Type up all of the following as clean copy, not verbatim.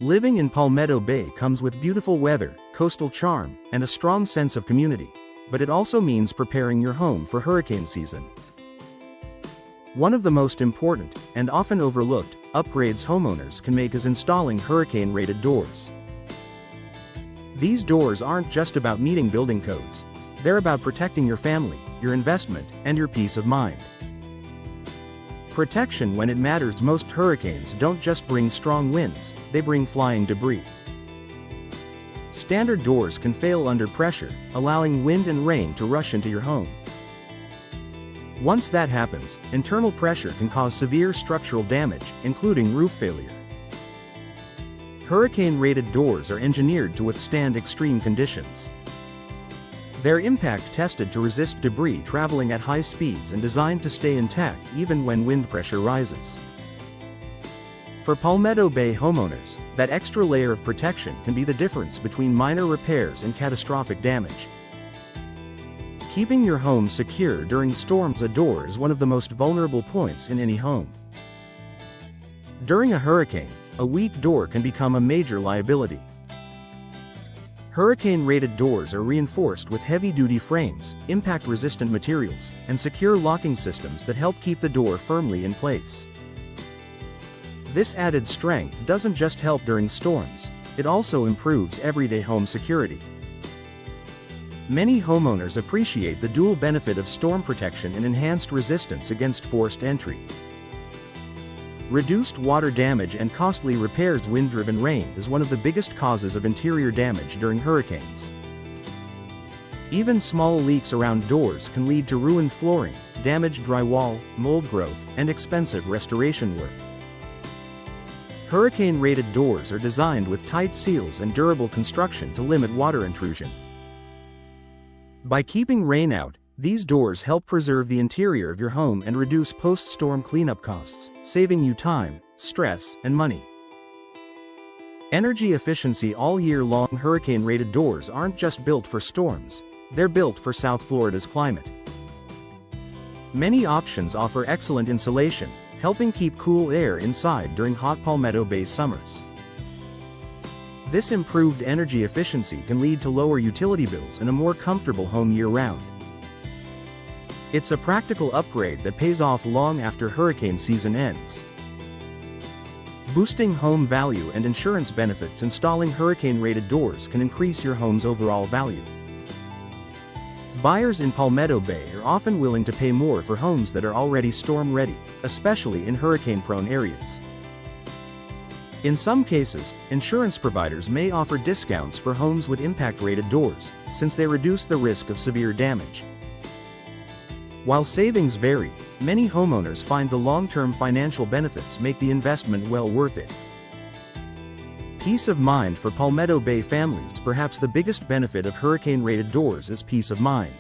Living in Palmetto Bay comes with beautiful weather, coastal charm, and a strong sense of community, but it also means preparing your home for hurricane season. One of the most important, and often overlooked, upgrades homeowners can make is installing hurricane-rated doors. These doors aren't just about meeting building codes. They're about protecting your family, your investment, and your peace of mind. Protection when it matters most. Hurricanes don't just bring strong winds, they bring flying debris. Standard doors can fail under pressure, allowing wind and rain to rush into your home. Once that happens, internal pressure can cause severe structural damage, including roof failure. Hurricane-rated doors are engineered to withstand extreme conditions. They're impact-tested to resist debris traveling at high speeds and designed to stay intact even when wind pressure rises. For Palmetto Bay homeowners, that extra layer of protection can be the difference between minor repairs and catastrophic damage. Keeping your home secure during storms. A door is one of the most vulnerable points in any home. During a hurricane, a weak door can become a major liability. Hurricane-rated doors are reinforced with heavy-duty frames, impact-resistant materials, and secure locking systems that help keep the door firmly in place. This added strength doesn't just help during storms, it also improves everyday home security. Many homeowners appreciate the dual benefit of storm protection and enhanced resistance against forced entry. Reduced water damage and costly repairs. Wind-driven rain is one of the biggest causes of interior damage during hurricanes. Even small leaks around doors can lead to ruined flooring, damaged drywall, mold growth, and expensive restoration work. Hurricane-rated doors are designed with tight seals and durable construction to limit water intrusion. By keeping rain out, these doors help preserve the interior of your home and reduce post-storm cleanup costs, saving you time, stress, and money. Energy efficiency. All year long. Hurricane-rated doors aren't just built for storms, they're built for South Florida's climate. Many options offer excellent insulation, helping keep cool air inside during hot Palmetto Bay summers. This improved energy efficiency can lead to lower utility bills and a more comfortable home year-round. It's a practical upgrade that pays off long after hurricane season ends. Boosting home value and insurance benefits. Installing hurricane-rated doors can increase your home's overall value. Buyers in Palmetto Bay are often willing to pay more for homes that are already storm-ready, especially in hurricane-prone areas. In some cases, insurance providers may offer discounts for homes with impact-rated doors, since they reduce the risk of severe damage. While savings vary, many homeowners find the long-term financial benefits make the investment well worth it. Peace of mind. For Palmetto Bay families, perhaps the biggest benefit of hurricane-rated doors is peace of mind.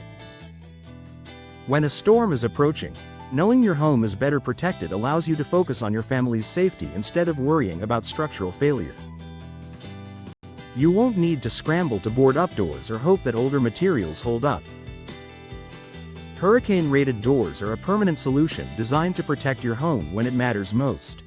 When a storm is approaching, knowing your home is better protected allows you to focus on your family's safety instead of worrying about structural failure. You won't need to scramble to board up doors or hope that older materials hold up. Hurricane-rated doors are a permanent solution designed to protect your home when it matters most.